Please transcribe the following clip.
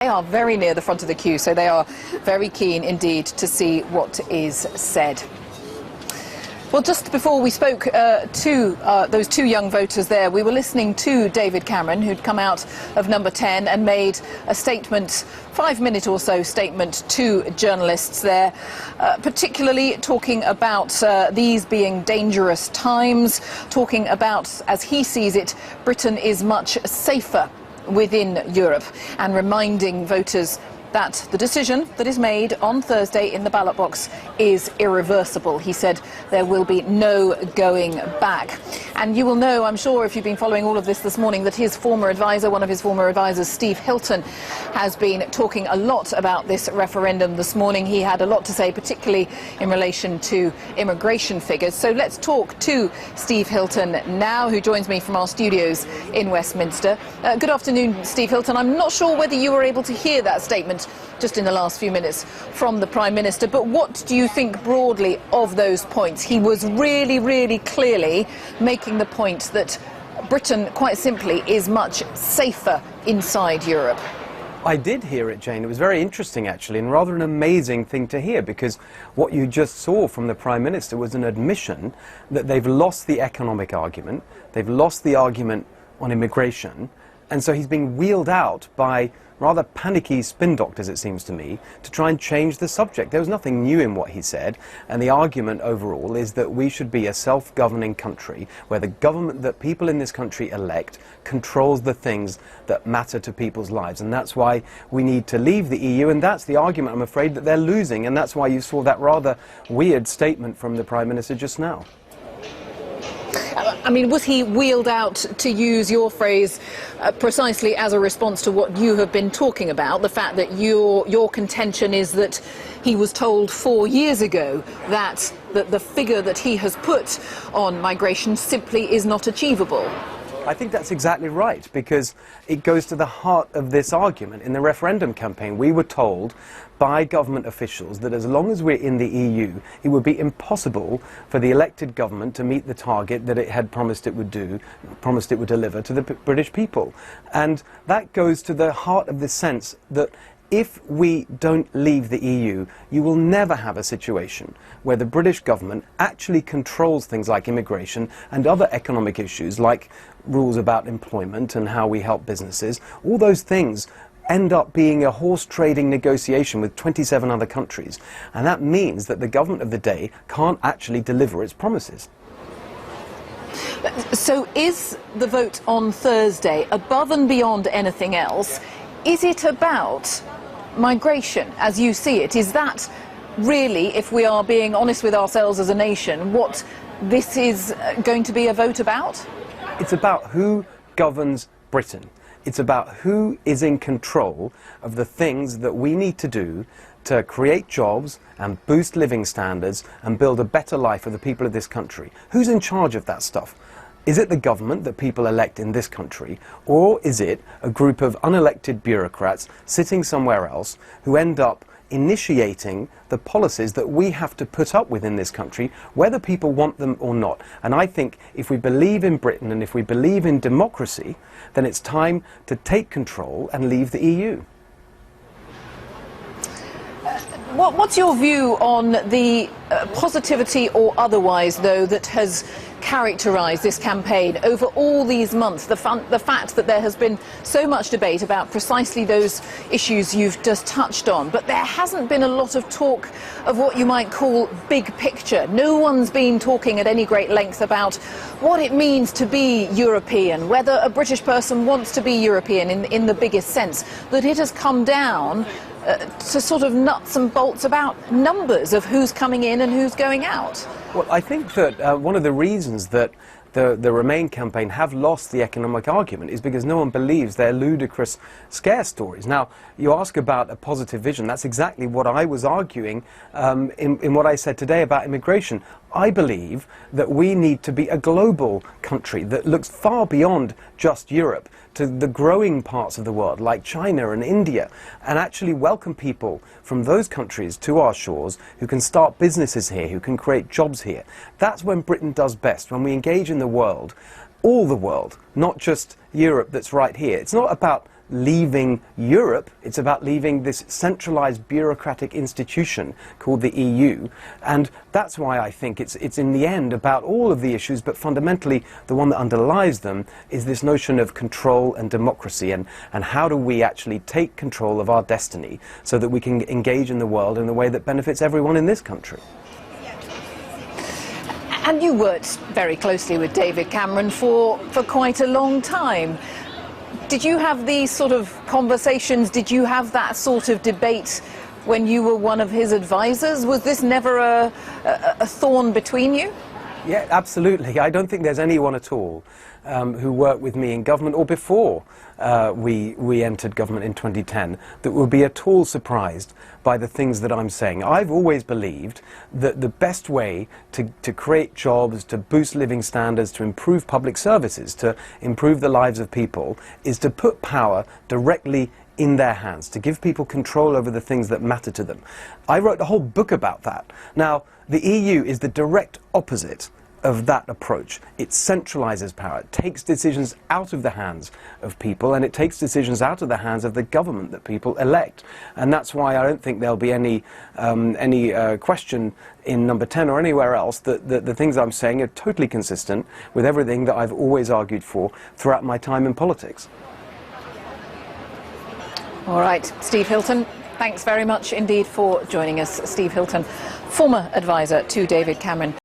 They are very near the front of the queue, so they are very keen indeed to see what is said. Well, just before we spoke to those two young voters there, we were listening to David Cameron, who'd come out of number 10 and made a statement, 5-minute or so statement to journalists there, particularly talking about these being dangerous times, talking about, as he sees it, Britain is much safer within Europe, and reminding voters that the decision that is made on Thursday in the ballot box is irreversible. He said there will be no going back. And you will know, I'm sure, if you've been following all of this morning, that his former advisor, one of his former advisors, Steve Hilton, has been talking a lot about this referendum this morning. He had a lot to say, particularly in relation to immigration figures. So let's talk to Steve Hilton now, who joins me from our studios in Westminster. Good afternoon, Steve Hilton. I'm not sure whether you were able to hear that statement just in the last few minutes from the Prime Minister, but what do you think broadly of those points? He was really clearly making the point that Britain, quite simply, is much safer inside Europe. I did hear it, Jane. It was very interesting, actually, and rather an amazing thing to hear, because what you just saw from the Prime Minister was an admission that they've lost the economic argument, they've lost the argument on immigration, and so he's being wheeled out by rather panicky spin doctors, it seems to me, to try and change the subject. There was nothing new in what he said, and the argument overall is that we should be a self-governing country where the government that people in this country elect controls the things that matter to people's lives, and that's why we need to leave the EU, and that's the argument, I'm afraid, that they're losing, and that's why you saw that rather weird statement from the Prime Minister just now. I mean, was he wheeled out, to use your phrase, precisely as a response to what you have been talking about, the fact that your contention is that he was told 4 years ago that the figure that he has put on migration simply is not achievable? I think that's exactly right, because it goes to the heart of this argument. In the referendum campaign, we were told by government officials that as long as we're in the EU, it would be impossible for the elected government to meet the target that it had promised it would deliver to the British people. And that goes to the heart of the sense that if we don't leave the EU, you will never have a situation where the British government actually controls things like immigration and other economic issues like rules about employment and how we help businesses. All those things end up being a horse trading negotiation with 27 other countries. And that means that the government of the day can't actually deliver its promises. So is the vote on Thursday, above and beyond anything else, is it about migration as you see it? Is that really, if we are being honest with ourselves as a nation, what this is going to be a vote about? It's about who governs Britain. It's about who is in control of the things that we need to do to create jobs and boost living standards and build a better life for the people of this country. Who's in charge of that stuff? Is it the government that people elect in this country, or is it a group of unelected bureaucrats sitting somewhere else who end up initiating the policies that we have to put up with in this country, whether people want them or not? And I think if we believe in Britain and if we believe in democracy, then it's time to take control and leave the EU. What's your view on the positivity or otherwise, though, that has characterised this campaign over all these months? The fact that there has been so much debate about precisely those issues you've just touched on, but there hasn't been a lot of talk of what you might call big picture. No one's been talking at any great length about what it means to be European, whether a British person wants to be European in the biggest sense. That it has come down to sort of nuts and bolts about numbers of who's coming in and who's going out. Well, I think that one of the reasons that the Remain campaign have lost the economic argument is because no one believes their ludicrous scare stories. Now, you ask about a positive vision. That's exactly what I was arguing in what I said today about immigration. I believe that we need to be a global country that looks far beyond just Europe to the growing parts of the world like China and India, and actually welcome people from those countries to our shores who can start businesses here, who can create jobs here. That's when Britain does best, when we engage in the world, all the world, not just Europe that's right here. It's not about leaving Europe, it's about leaving this centralised bureaucratic institution called the EU. And that's why I think it's in the end about all of the issues, but fundamentally the one that underlies them is this notion of control and democracy, and how do we actually take control of our destiny so that we can engage in the world in a way that benefits everyone in this country. And you worked very closely with David Cameron for quite a long time. Did you have these sort of conversations? Did you have that sort of debate when you were one of his advisors? Was this never a thorn between you? Yeah, absolutely. I don't think there's anyone at all who worked with me in government or before we entered government in 2010 that would be at all surprised by the things that I'm saying. I've always believed that the best way to create jobs, to boost living standards, to improve public services, to improve the lives of people, is to put power directly in their hands, to give people control over the things that matter to them. I wrote a whole book about that. Now, the EU is the direct opposite of that approach. It centralizes power. It takes decisions out of the hands of people, and it takes decisions out of the hands of the government that people elect. And that's why I don't think there'll be any question in number 10 or anywhere else that the things I'm saying are totally consistent with everything that I've always argued for throughout my time in politics. All right, Steve Hilton, thanks very much indeed for joining us. Steve Hilton, former advisor to David Cameron.